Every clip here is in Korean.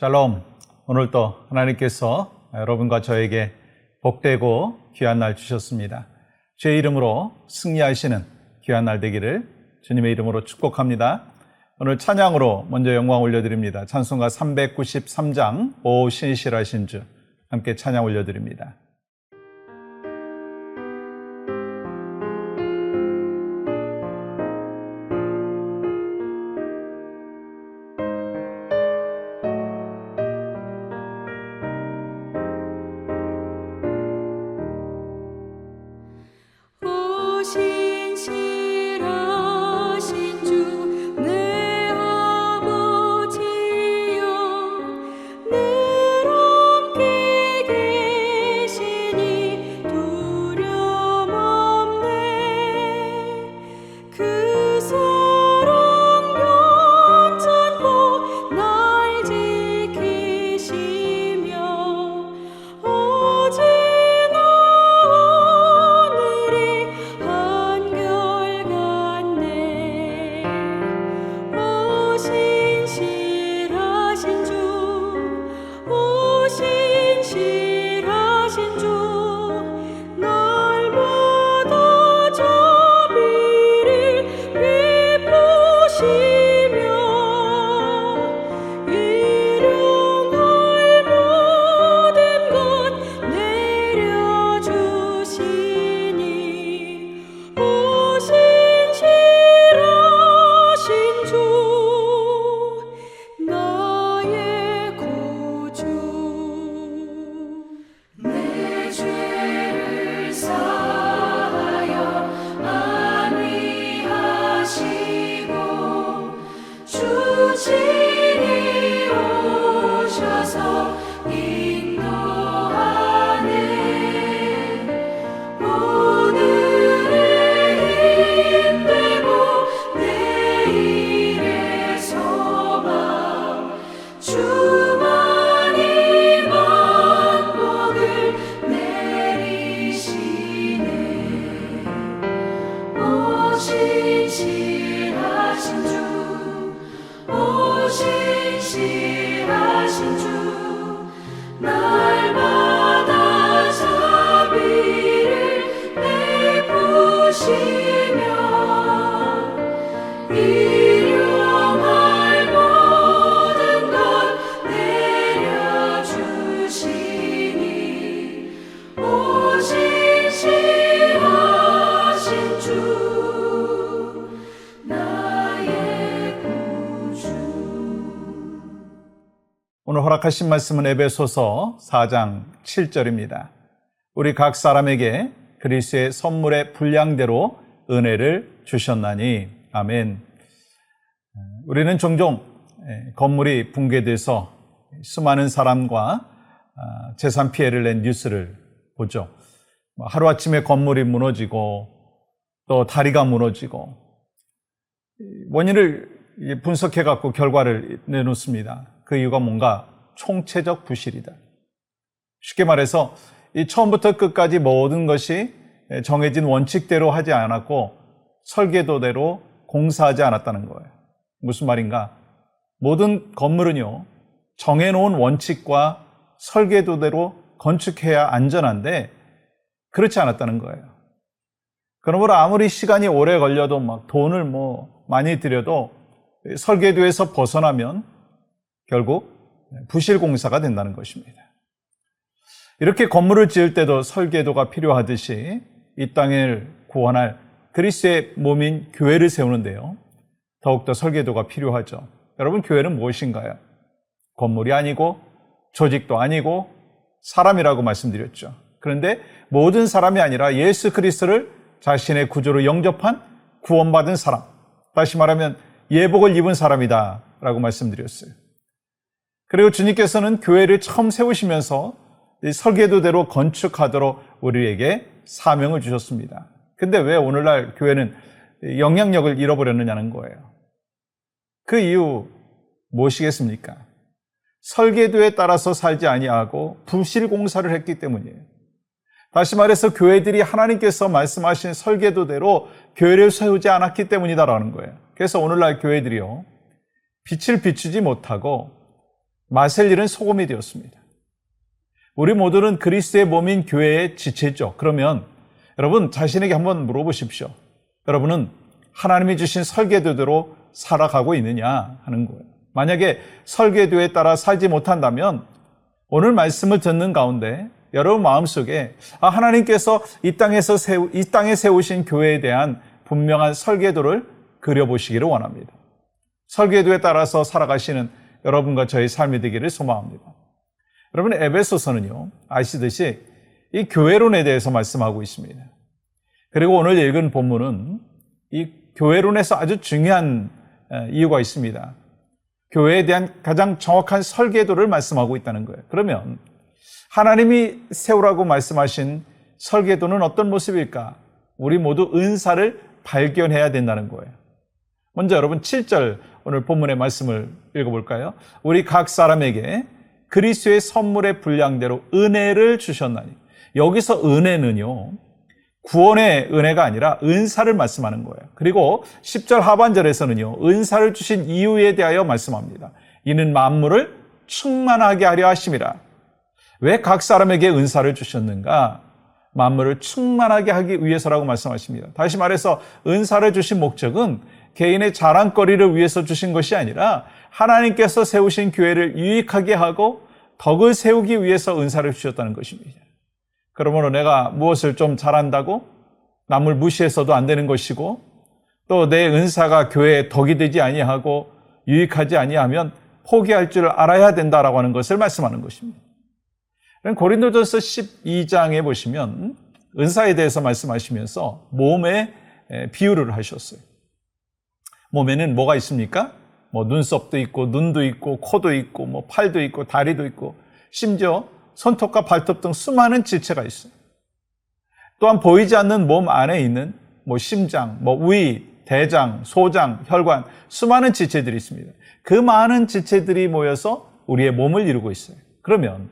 샬롬. 오늘도 하나님께서 여러분과 저에게 복되고 귀한 날 주셨습니다. 제 이름으로 승리하시는 귀한 날 되기를 주님의 이름으로 축복합니다. 오늘 찬양으로 먼저 영광 올려드립니다. 찬송가 393장 오 신실하신 주, 함께 찬양 올려드립니다. 오늘 허락하신 말씀은 에베소서 4장 7절입니다. 우리 각 사람에게 그리스도의 선물의 분량대로 은혜를 주셨나니. 아멘. 우리는 종종 건물이 붕괴돼서 수많은 사람과 재산 피해를 낸 뉴스를 보죠. 하루아침에 건물이 무너지고 또 다리가 무너지고, 원인을 분석해갖고 결과를 내놓습니다. 그 이유가 뭔가 총체적 부실이다. 쉽게 말해서 이 처음부터 끝까지 모든 것이 정해진 원칙대로 하지 않았고 설계도대로 공사하지 않았다는 거예요. 무슨 말인가? 모든 건물은요, 정해놓은 원칙과 설계도대로 건축해야 안전한데 그렇지 않았다는 거예요. 그러므로 아무리 시간이 오래 걸려도 막 돈을 많이 들여도 설계도에서 벗어나면 결국 부실 공사가 된다는 것입니다. 이렇게 건물을 지을 때도 설계도가 필요하듯이 이 땅을 구원할 그리스도의 몸인 교회를 세우는데요, 더욱더 설계도가 필요하죠. 여러분, 교회는 무엇인가요? 건물이 아니고 조직도 아니고 사람이라고 말씀드렸죠. 그런데 모든 사람이 아니라 예수 그리스도를 자신의 구주로 영접한 구원받은 사람, 다시 말하면 예복을 입은 사람이다 라고 말씀드렸어요. 그리고 주님께서는 교회를 처음 세우시면서 이 설계도대로 건축하도록 우리에게 사명을 주셨습니다. 근데 왜 오늘날 교회는 영향력을 잃어버렸느냐는 거예요. 그 이유 무엇이겠습니까? 설계도에 따라서 살지 아니하고 부실 공사를 했기 때문이에요. 다시 말해서 교회들이 하나님께서 말씀하신 설계도대로 교회를 세우지 않았기 때문이다라는 거예요. 그래서 오늘날 교회들이요, 빛을 비추지 못하고 맛을 잃은 소금이 되었습니다. 우리 모두는 그리스도의 몸인 교회의 지체죠. 그러면 여러분 자신에게 한번 물어보십시오. 여러분은 하나님이 주신 설계도대로 살아가고 있느냐 하는 거예요. 만약에 설계도에 따라 살지 못한다면 오늘 말씀을 듣는 가운데 여러분 마음속에 하나님께서 이 땅에 세우신 교회에 대한 분명한 설계도를 그려보시기를 원합니다. 설계도에 따라서 살아가시는 여러분과 저의 삶이 되기를 소망합니다. 여러분, 에베소서는요, 아시듯이 이 교회론에 대해서 말씀하고 있습니다. 그리고 오늘 읽은 본문은 이 교회론에서 아주 중요한 이유가 있습니다. 교회에 대한 가장 정확한 설계도를 말씀하고 있다는 거예요. 그러면 하나님이 세우라고 말씀하신 설계도는 어떤 모습일까? 우리 모두 은사를 발견해야 된다는 거예요. 먼저 여러분 7절 오늘 본문의 말씀을 읽어볼까요? 우리 각 사람에게 그리스도의 선물의 분량대로 은혜를 주셨나니. 여기서 은혜는요, 구원의 은혜가 아니라 은사를 말씀하는 거예요. 그리고 10절 하반절에서는요, 은사를 주신 이유에 대하여 말씀합니다. 이는 만물을 충만하게 하려 하심이라. 왜 각 사람에게 은사를 주셨는가? 만물을 충만하게 하기 위해서라고 말씀하십니다. 다시 말해서 은사를 주신 목적은 개인의 자랑거리를 위해서 주신 것이 아니라 하나님께서 세우신 교회를 유익하게 하고 덕을 세우기 위해서 은사를 주셨다는 것입니다. 그러므로 내가 무엇을 좀 잘한다고 남을 무시해서도 안 되는 것이고 또 내 은사가 교회에 덕이 되지 아니하고 유익하지 아니하면 포기할 줄 알아야 된다라고 하는 것을 말씀하는 것입니다. 고린도전서 12장에 보시면 은사에 대해서 말씀하시면서 몸에 비유를 하셨어요. 몸에는 뭐가 있습니까? 눈썹도 있고 눈도 있고 코도 있고 팔도 있고 다리도 있고 심지어 손톱과 발톱 등 수많은 지체가 있어요. 또한 보이지 않는 몸 안에 있는 심장, 위, 대장, 소장, 혈관 수많은 지체들이 있습니다. 그 많은 지체들이 모여서 우리의 몸을 이루고 있어요. 그러면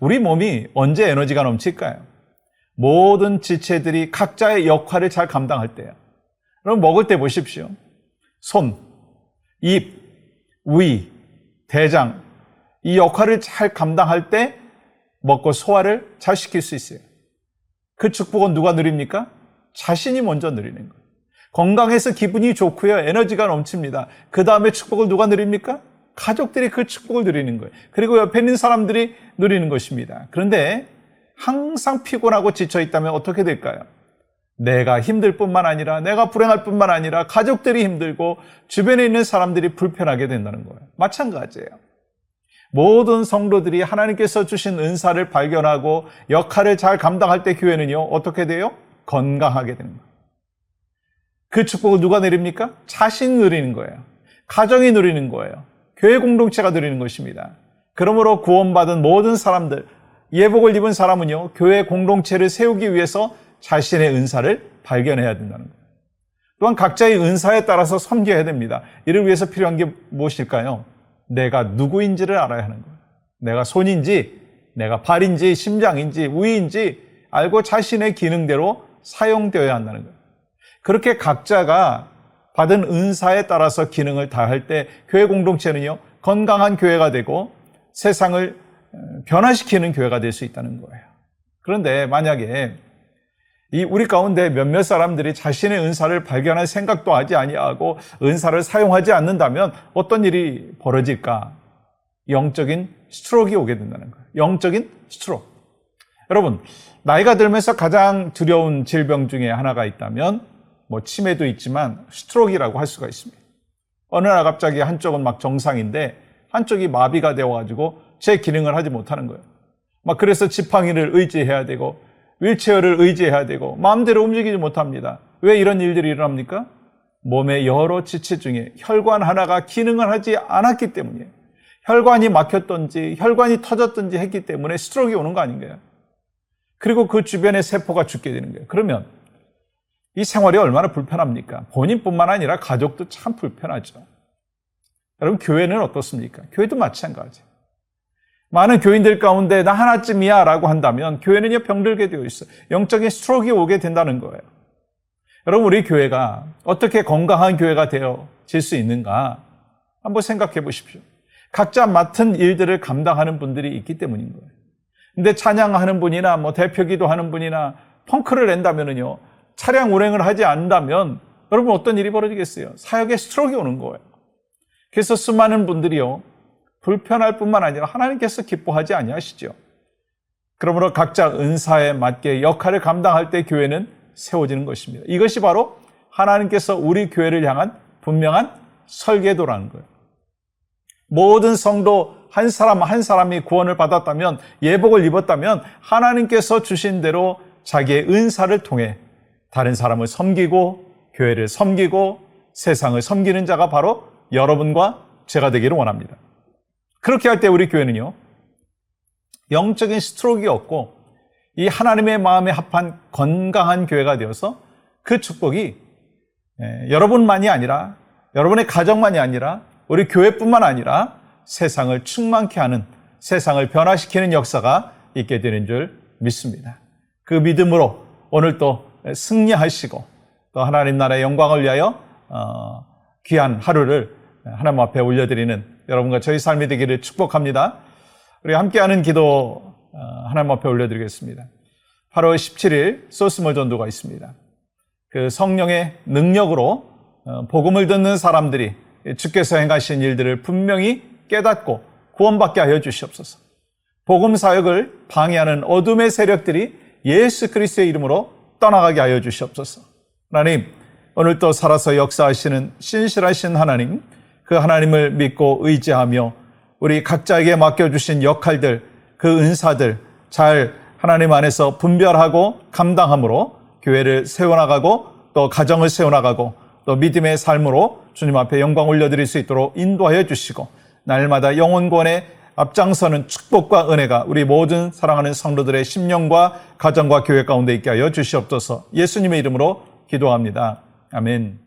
우리 몸이 언제 에너지가 넘칠까요? 모든 지체들이 각자의 역할을 잘 감당할 때요. 그럼 먹을 때 보십시오. 손, 입, 위, 대장 이 역할을 잘 감당할 때 먹고 소화를 잘 시킬 수 있어요. 그 축복은 누가 누립니까? 자신이 먼저 누리는 거예요. 건강해서 기분이 좋고요. 에너지가 넘칩니다. 그 다음에 축복을 누가 누립니까? 가족들이 그 축복을 누리는 거예요. 그리고 옆에 있는 사람들이 누리는 것입니다. 그런데 항상 피곤하고 지쳐있다면 어떻게 될까요? 내가 힘들 뿐만 아니라 내가 불행할 뿐만 아니라 가족들이 힘들고 주변에 있는 사람들이 불편하게 된다는 거예요. 마찬가지예요. 모든 성도들이 하나님께서 주신 은사를 발견하고 역할을 잘 감당할 때 교회는요, 어떻게 돼요? 건강하게 되는 거예요. 그 축복을 누가 누립니까? 자신이 누리는 거예요. 가정이 누리는 거예요. 교회 공동체가 누리는 것입니다. 그러므로 구원받은 모든 사람들, 예복을 입은 사람은요, 교회 공동체를 세우기 위해서 자신의 은사를 발견해야 된다는 거예요. 또한 각자의 은사에 따라서 섬겨야 됩니다. 이를 위해서 필요한 게 무엇일까요? 내가 누구인지를 알아야 하는 거예요. 내가 손인지, 내가 발인지, 심장인지, 위인지 알고 자신의 기능대로 사용되어야 한다는 거예요. 그렇게 각자가 받은 은사에 따라서 기능을 다할 때 교회 공동체는요, 건강한 교회가 되고 세상을 변화시키는 교회가 될 수 있다는 거예요. 그런데 만약에 우리 가운데 몇몇 사람들이 자신의 은사를 발견할 생각도 하지 아니하고 은사를 사용하지 않는다면 어떤 일이 벌어질까? 영적인 스트로크가 오게 된다는 거예요. 영적인 스트로크. 여러분, 나이가 들면서 가장 두려운 질병 중에 하나가 있다면 치매도 있지만 스트로크라고 할 수가 있습니다. 어느 날 갑자기 한쪽은 막 정상인데 한쪽이 마비가 되어가지고 제 기능을 하지 못하는 거예요. 그래서 지팡이를 의지해야 되고 휠체어를 의지해야 되고 마음대로 움직이지 못합니다. 왜 이런 일들이 일어납니까? 몸의 여러 지체 중에 혈관 하나가 기능을 하지 않았기 때문이에요. 혈관이 막혔던지 혈관이 터졌던지 했기 때문에 스트로크가 오는 거 아닌가요? 그리고 그 주변의 세포가 죽게 되는 거예요. 그러면 이 생활이 얼마나 불편합니까? 본인뿐만 아니라 가족도 참 불편하죠. 여러분, 교회는 어떻습니까? 교회도 마찬가지. 많은 교인들 가운데 나 하나쯤이야 라고 한다면 교회는요, 병들게 되어 있어요. 영적인 스트로크가 오게 된다는 거예요. 여러분, 우리 교회가 어떻게 건강한 교회가 되어질 수 있는가 한번 생각해 보십시오. 각자 맡은 일들을 감당하는 분들이 있기 때문인 거예요. 근데 찬양하는 분이나 대표 기도하는 분이나 펑크를 낸다면은요, 차량 운행을 하지 않는다면 여러분 어떤 일이 벌어지겠어요? 사역에 스트로크가 오는 거예요. 그래서 수많은 분들이요, 불편할 뿐만 아니라 하나님께서 기뻐하지 아니하시죠. 그러므로 각자 은사에 맞게 역할을 감당할 때 교회는 세워지는 것입니다. 이것이 바로 하나님께서 우리 교회를 향한 분명한 설계도라는 거예요. 모든 성도 한 사람 한 사람이 구원을 받았다면, 예복을 입었다면 하나님께서 주신 대로 자기의 은사를 통해 다른 사람을 섬기고 교회를 섬기고 세상을 섬기는 자가 바로 여러분과 제가 되기를 원합니다. 그렇게 할 때 우리 교회는요, 영적인 스트로크가 없고 이 하나님의 마음에 합한 건강한 교회가 되어서 그 축복이 여러분만이 아니라, 여러분의 가정만이 아니라 우리 교회뿐만 아니라 세상을 충만케 하는, 세상을 변화시키는 역사가 있게 되는 줄 믿습니다. 그 믿음으로 오늘 또 승리하시고 또 하나님 나라의 영광을 위하여 귀한 하루를 하나님 앞에 올려드리는 여러분과 저희 삶이 되기를 축복합니다. 우리 함께하는 기도 하나님 앞에 올려드리겠습니다. 8월 17일 소스몰 전도가 있습니다. 그 성령의 능력으로 복음을 듣는 사람들이 주께서 행하신 일들을 분명히 깨닫고 구원받게 하여 주시옵소서. 복음 사역을 방해하는 어둠의 세력들이 예수 그리스도의 이름으로 떠나가게 하여 주시옵소서. 하나님, 오늘 또 살아서 역사하시는 신실하신 하나님, 그 하나님을 믿고 의지하며 우리 각자에게 맡겨주신 역할들, 그 은사들 잘 하나님 안에서 분별하고 감당함으로 교회를 세워나가고 또 가정을 세워나가고 또 믿음의 삶으로 주님 앞에 영광 올려드릴 수 있도록 인도하여 주시고, 날마다 영혼권에 앞장서는 축복과 은혜가 우리 모든 사랑하는 성도들의 심령과 가정과 교회 가운데 있게 하여 주시옵소서. 예수님의 이름으로 기도합니다. 아멘.